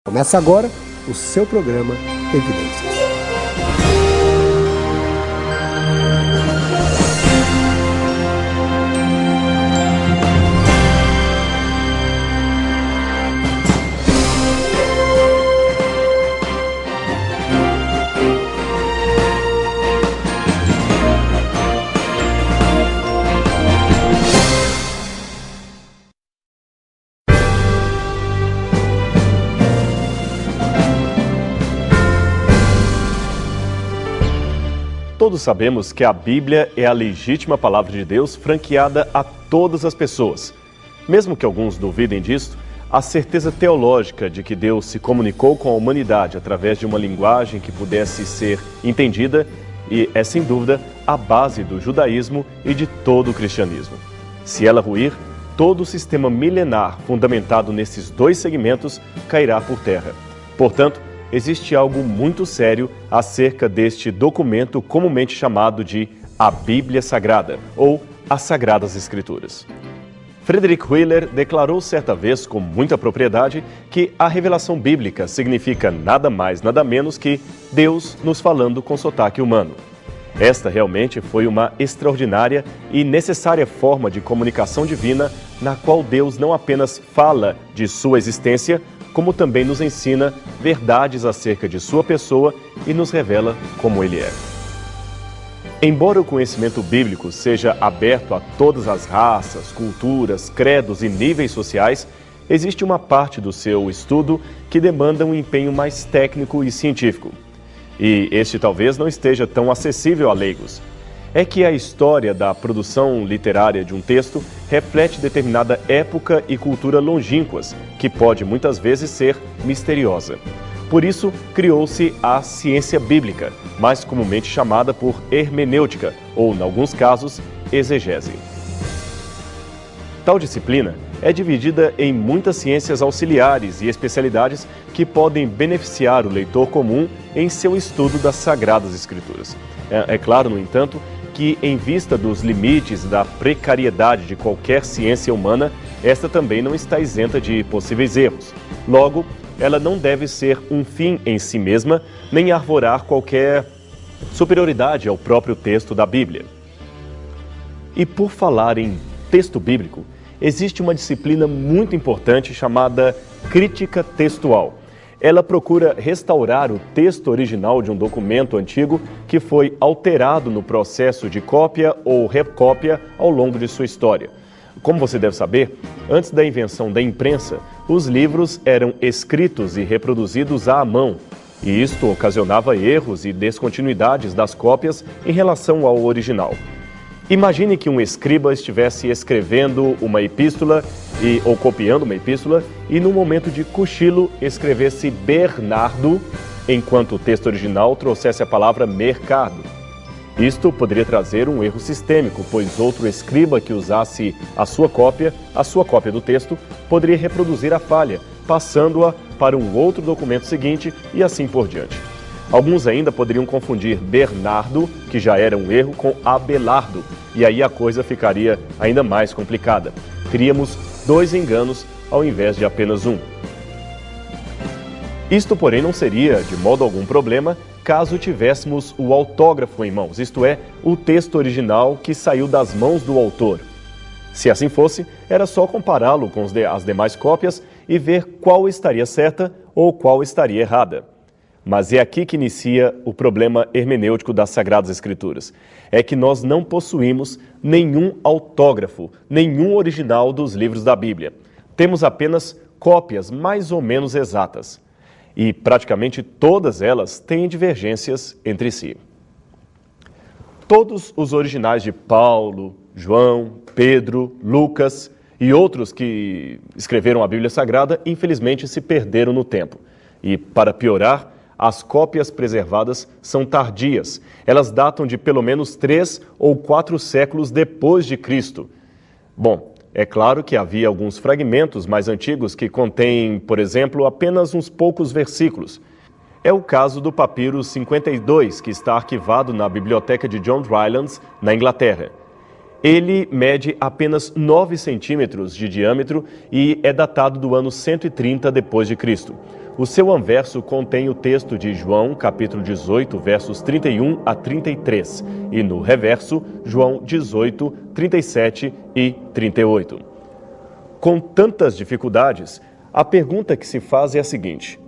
Começa agora o seu programa Evidências. Todos sabemos que a Bíblia é a legítima palavra de Deus franqueada a todas as pessoas. Mesmo que alguns duvidem disso, a certeza teológica de que Deus se comunicou com a humanidade através de uma linguagem que pudesse ser entendida é, sem dúvida, a base do judaísmo e de todo o cristianismo. Se ela ruir, todo o sistema milenar fundamentado nesses dois segmentos cairá por terra. Portanto, existe algo muito sério acerca deste documento comumente chamado de a Bíblia Sagrada, ou as Sagradas Escrituras. Friedrich Wieler declarou certa vez, com muita propriedade, que a revelação bíblica significa nada mais, nada menos que Deus nos falando com sotaque humano. Esta realmente foi uma extraordinária e necessária forma de comunicação divina, na qual Deus não apenas fala de sua existência, como também nos ensina verdades acerca de sua pessoa e nos revela como ele é. Embora o conhecimento bíblico seja aberto a todas as raças, culturas, credos e níveis sociais, existe uma parte do seu estudo que demanda um empenho mais técnico e científico. E este talvez não esteja tão acessível a leigos. É que a história da produção literária de um texto reflete determinada época e cultura longínquas, que pode muitas vezes ser misteriosa. Por isso, criou-se a ciência bíblica, mais comumente chamada por hermenêutica, ou, em alguns casos, exegese. Tal disciplina é dividida em muitas ciências auxiliares e especialidades que podem beneficiar o leitor comum em seu estudo das Sagradas Escrituras. É claro, no entanto, que, em vista dos limites da precariedade de qualquer ciência humana, esta também não está isenta de possíveis erros. Logo, ela não deve ser um fim em si mesma, nem arvorar qualquer superioridade ao próprio texto da Bíblia. E por falar em texto bíblico, existe uma disciplina muito importante chamada crítica textual. Ela procura restaurar o texto original de um documento antigo que foi alterado no processo de cópia ou recópia ao longo de sua história. Como você deve saber, antes da invenção da imprensa, os livros eram escritos e reproduzidos à mão, e isto ocasionava erros e descontinuidades das cópias em relação ao original. Imagine que um escriba estivesse escrevendo uma epístola ou copiando uma epístola e, no momento de cochilo, escrevesse Bernardo, enquanto o texto original trouxesse a palavra mercado. Isto poderia trazer um erro sistêmico, pois outro escriba que usasse a sua cópia do texto, poderia reproduzir a falha, passando-a para um outro documento seguinte e assim por diante. Alguns ainda poderiam confundir Bernardo, que já era um erro, com Abelardo, e aí a coisa ficaria ainda mais complicada. Teríamos dois enganos ao invés de apenas um. Isto, porém, não seria, de modo algum, problema caso tivéssemos o autógrafo em mãos, isto é, o texto original que saiu das mãos do autor. Se assim fosse, era só compará-lo com as demais cópias e ver qual estaria certa ou qual estaria errada. Mas é aqui que inicia o problema hermenêutico das Sagradas Escrituras. É que nós não possuímos nenhum autógrafo, nenhum original dos livros da Bíblia. Temos apenas cópias mais ou menos exatas. E praticamente todas elas têm divergências entre si. Todos os originais de Paulo, João, Pedro, Lucas e outros que escreveram a Bíblia Sagrada, infelizmente, se perderam no tempo. E, para piorar, as cópias preservadas são tardias. Elas datam de pelo menos 3 ou 4 séculos depois de Cristo. Bom, é claro que havia alguns fragmentos mais antigos que contêm, por exemplo, apenas uns poucos versículos. É o caso do papiro 52, que está arquivado na biblioteca de John Rylands, na Inglaterra. Ele mede apenas 9 centímetros de diâmetro e é datado do ano 130 depois de Cristo. O seu anverso contém o texto de João, capítulo 18, versos 31 a 33, e no reverso, João 18, 37 e 38. Com tantas dificuldades, a pergunta que se faz é a seguinte: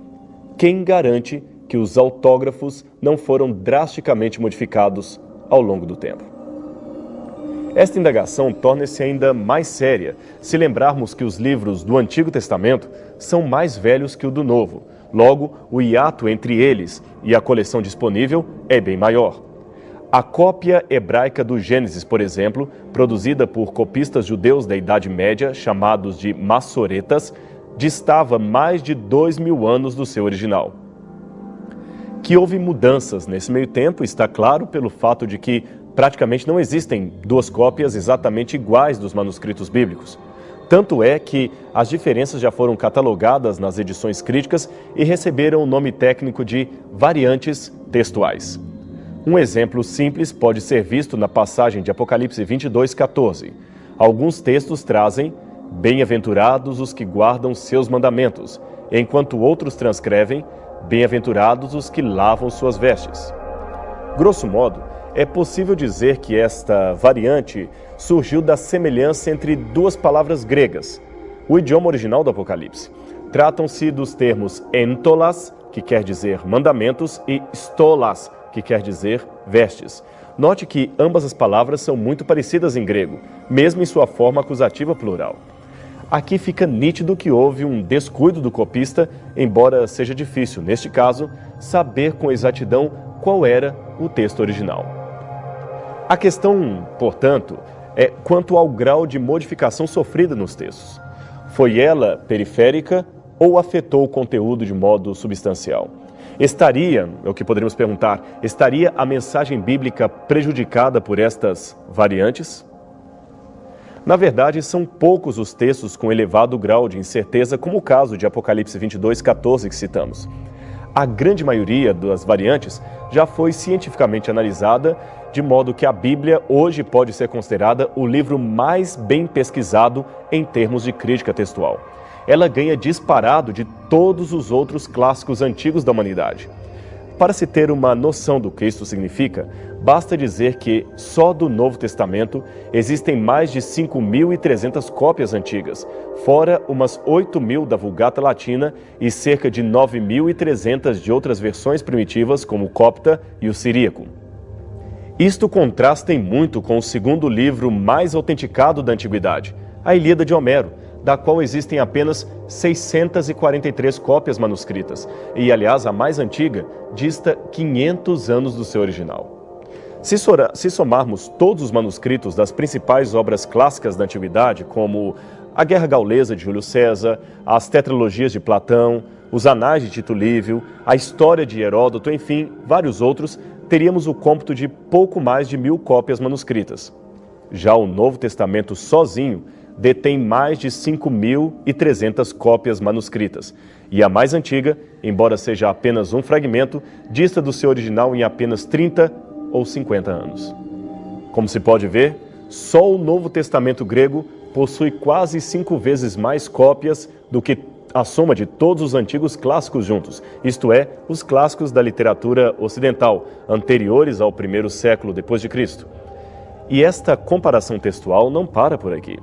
quem garante que os autógrafos não foram drasticamente modificados ao longo do tempo? Esta indagação torna-se ainda mais séria se lembrarmos que os livros do Antigo Testamento são mais velhos que o do Novo. Logo, o hiato entre eles e a coleção disponível é bem maior. A cópia hebraica do Gênesis, por exemplo, produzida por copistas judeus da Idade Média, chamados de massoretas, distava mais de 2000 anos do seu original. Que houve mudanças nesse meio tempo está claro pelo fato de que praticamente não existem duas cópias exatamente iguais dos manuscritos bíblicos. Tanto é que as diferenças já foram catalogadas nas edições críticas e receberam o nome técnico de variantes textuais. Um exemplo simples pode ser visto na passagem de Apocalipse 22:14. Alguns textos trazem "Bem-aventurados os que guardam seus mandamentos", enquanto outros transcrevem "Bem-aventurados os que lavam suas vestes". Grosso modo, é possível dizer que esta variante surgiu da semelhança entre duas palavras gregas. O idioma original do Apocalipse. Tratam-se dos termos entolas, que quer dizer mandamentos, e stolas, que quer dizer vestes. Note que ambas as palavras são muito parecidas em grego, mesmo em sua forma acusativa plural. Aqui fica nítido que houve um descuido do copista, embora seja difícil, neste caso, saber com exatidão qual era o texto original. A questão, portanto, é quanto ao grau de modificação sofrida nos textos. Foi ela periférica ou afetou o conteúdo de modo substancial? Estaria, é o que poderíamos perguntar, estaria a mensagem bíblica prejudicada por estas variantes? Na verdade, são poucos os textos com elevado grau de incerteza, como o caso de Apocalipse 22:14 que citamos. A grande maioria das variantes já foi cientificamente analisada, de modo que a Bíblia hoje pode ser considerada o livro mais bem pesquisado em termos de crítica textual. Ela ganha disparado de todos os outros clássicos antigos da humanidade. Para se ter uma noção do que isso significa, basta dizer que só do Novo Testamento existem mais de 5.300 cópias antigas, fora umas 8.000 da Vulgata Latina e cerca de 9.300 de outras versões primitivas, como o copta e o siríaco. Isto contrasta em muito com o segundo livro mais autenticado da Antiguidade, a Ilíada de Homero, da qual existem apenas 643 cópias manuscritas, e, aliás, a mais antiga dista 500 anos do seu original. Se somarmos todos os manuscritos das principais obras clássicas da Antiguidade, como a Guerra Gaulesa de Júlio César, as tetralogias de Platão, os Anais de Tito Livio, a História de Heródoto, enfim, vários outros, teríamos o cômputo de pouco mais de 1.000 cópias manuscritas. Já o Novo Testamento sozinho detém mais de 5.300 cópias manuscritas, e a mais antiga, embora seja apenas um fragmento, dista do seu original em apenas 30 ou 50 anos. Como se pode ver, só o Novo Testamento grego possui quase 5 vezes mais cópias do que a soma de todos os antigos clássicos juntos, isto é, os clássicos da literatura ocidental, anteriores ao primeiro século depois de Cristo. E esta comparação textual não para por aqui.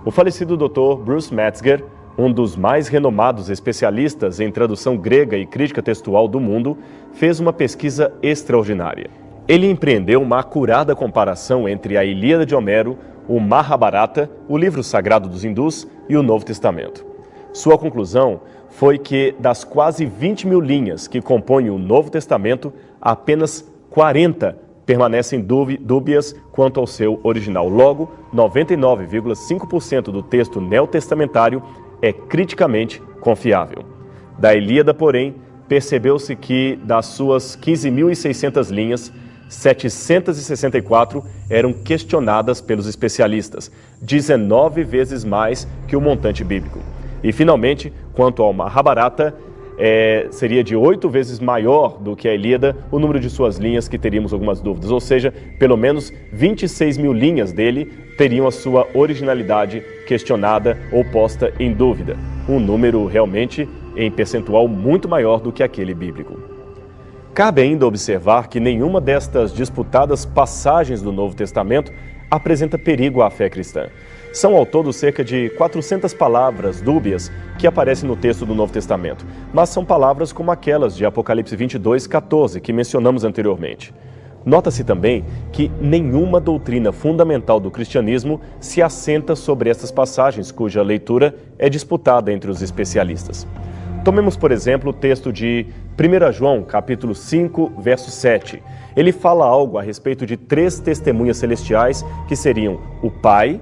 O falecido Dr. Bruce Metzger, um dos mais renomados especialistas em tradução grega e crítica textual do mundo, fez uma pesquisa extraordinária. Ele empreendeu uma acurada comparação entre a Ilíada de Homero, o Mahabharata, o livro sagrado dos hindus, e o Novo Testamento. Sua conclusão foi que, das quase 20.000 linhas que compõem o Novo Testamento, apenas 40 permanecem dúbias quanto ao seu original. Logo, 99,5% do texto neotestamentário é criticamente confiável. Da Ilíada, porém, percebeu-se que, das suas 15.600 linhas, 764 eram questionadas pelos especialistas, 19 vezes mais que o montante bíblico. E, finalmente, quanto ao Mahabharata, seria de 8 vezes maior do que a Ilíada o número de suas linhas, que teríamos algumas dúvidas. Ou seja, pelo menos 26.000 linhas dele teriam a sua originalidade questionada ou posta em dúvida. Um número realmente em percentual muito maior do que aquele bíblico. Cabe ainda observar que nenhuma destas disputadas passagens do Novo Testamento apresenta perigo à fé cristã. São ao todo cerca de 400 palavras dúbias que aparecem no texto do Novo Testamento, mas são palavras como aquelas de Apocalipse 22:14 que mencionamos anteriormente. Nota-se também que nenhuma doutrina fundamental do cristianismo se assenta sobre estas passagens, cuja leitura é disputada entre os especialistas. Tomemos, por exemplo, o texto de 1 João, capítulo 5, verso 7. Ele fala algo a respeito de 3 testemunhas celestiais, que seriam o Pai,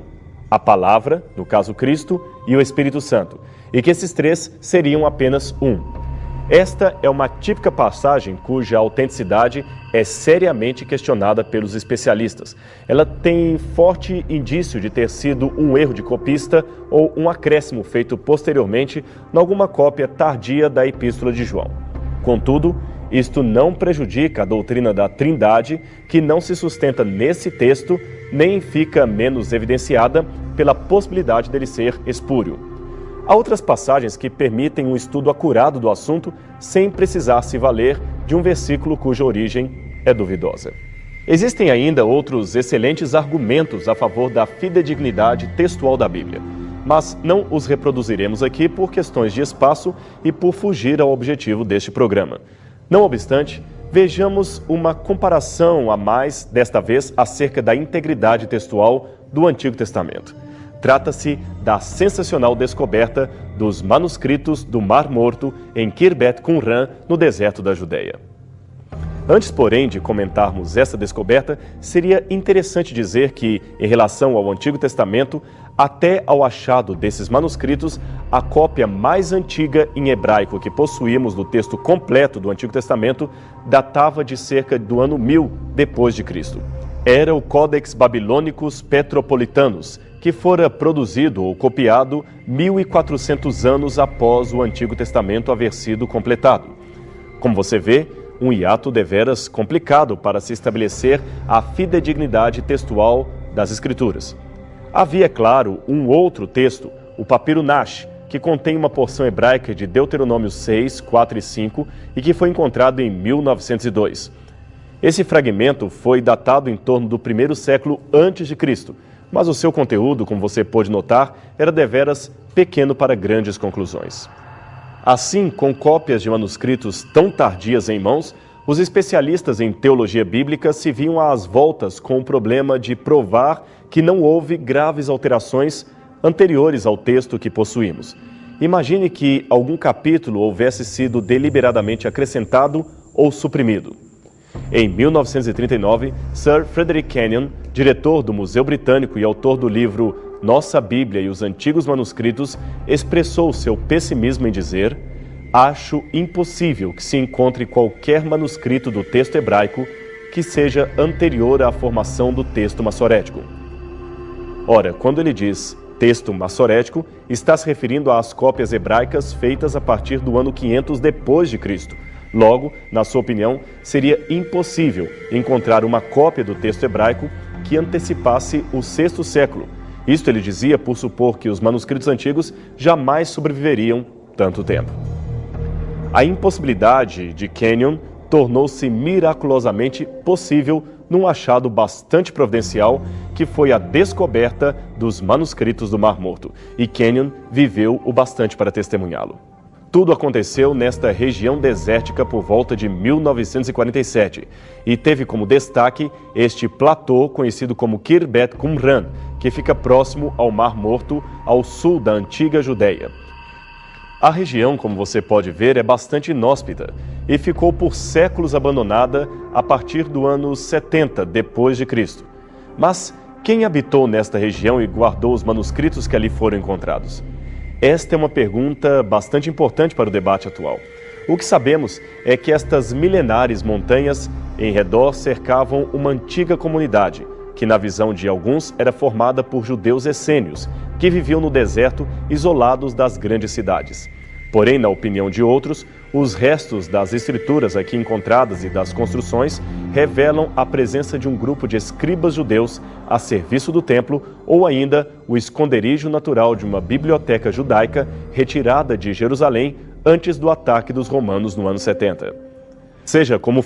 a Palavra, no caso Cristo, e o Espírito Santo, e que esses 3 seriam apenas um. Esta é uma típica passagem cuja autenticidade é seriamente questionada pelos especialistas. Ela tem forte indício de ter sido um erro de copista ou um acréscimo feito posteriormente em alguma cópia tardia da Epístola de João. Contudo, isto não prejudica a doutrina da Trindade, que não se sustenta nesse texto, nem fica menos evidenciada pela possibilidade dele ser espúrio. Há outras passagens que permitem um estudo acurado do assunto sem precisar se valer de um versículo cuja origem é duvidosa. Existem ainda outros excelentes argumentos a favor da fidedignidade textual da Bíblia, mas não os reproduziremos aqui por questões de espaço e por fugir ao objetivo deste programa. Não obstante, vejamos uma comparação a mais, desta vez, acerca da integridade textual do Antigo Testamento. Trata-se da sensacional descoberta dos manuscritos do Mar Morto em Khirbet Qumran, no deserto da Judéia. Antes, porém, de comentarmos essa descoberta, seria interessante dizer que, em relação ao Antigo Testamento, até ao achado desses manuscritos, a cópia mais antiga em hebraico que possuímos do texto completo do Antigo Testamento datava de cerca do ano 1000 depois de Cristo. Era o Codex Babilônicos Petropolitanos, que fora produzido ou copiado 1400 anos após o Antigo Testamento haver sido completado. Como você vê, um hiato deveras complicado para se estabelecer a fidedignidade textual das Escrituras. Havia, claro, um outro texto, o Papiro Nash, que contém uma porção hebraica de Deuteronômio 6, 4 e 5 e que foi encontrado em 1902. Esse fragmento foi datado em torno do 1º século antes de Cristo, mas o seu conteúdo, como você pôde notar, era deveras pequeno para grandes conclusões. Assim, com cópias de manuscritos tão tardias em mãos, os especialistas em teologia bíblica se viam às voltas com o problema de provar que não houve graves alterações anteriores ao texto que possuímos. Imagine que algum capítulo houvesse sido deliberadamente acrescentado ou suprimido. Em 1939, Sir Frederick Kenyon, diretor do Museu Britânico e autor do livro Nossa Bíblia e os Antigos Manuscritos, expressou seu pessimismo em dizer: "Acho impossível que se encontre qualquer manuscrito do texto hebraico que seja anterior à formação do texto massorético." Ora, quando ele diz texto massorético, está se referindo às cópias hebraicas feitas a partir do ano 500 depois de Cristo. Logo, na sua opinião, seria impossível encontrar uma cópia do texto hebraico que antecipasse o 6º século. Isto ele dizia por supor que os manuscritos antigos jamais sobreviveriam tanto tempo. A impossibilidade de Kenyon tornou-se miraculosamente possível num achado bastante providencial, que foi a descoberta dos manuscritos do Mar Morto, e Kenyon viveu o bastante para testemunhá-lo. Tudo aconteceu nesta região desértica por volta de 1947 e teve como destaque este platô conhecido como Khirbet Qumran, que fica próximo ao Mar Morto, ao sul da antiga Judéia. A região, como você pode ver, é bastante inóspita e ficou por séculos abandonada a partir do ano 70 depois de Cristo. Mas quem habitou nesta região e guardou os manuscritos que ali foram encontrados? Esta é uma pergunta bastante importante para o debate atual. O que sabemos é que estas milenares montanhas em redor cercavam uma antiga comunidade, que na visão de alguns era formada por judeus essênios, que viviam no deserto isolados das grandes cidades. Porém, na opinião de outros, os restos das escrituras aqui encontradas e das construções revelam a presença de um grupo de escribas judeus a serviço do templo ou ainda o esconderijo natural de uma biblioteca judaica retirada de Jerusalém antes do ataque dos romanos no ano 70. Seja como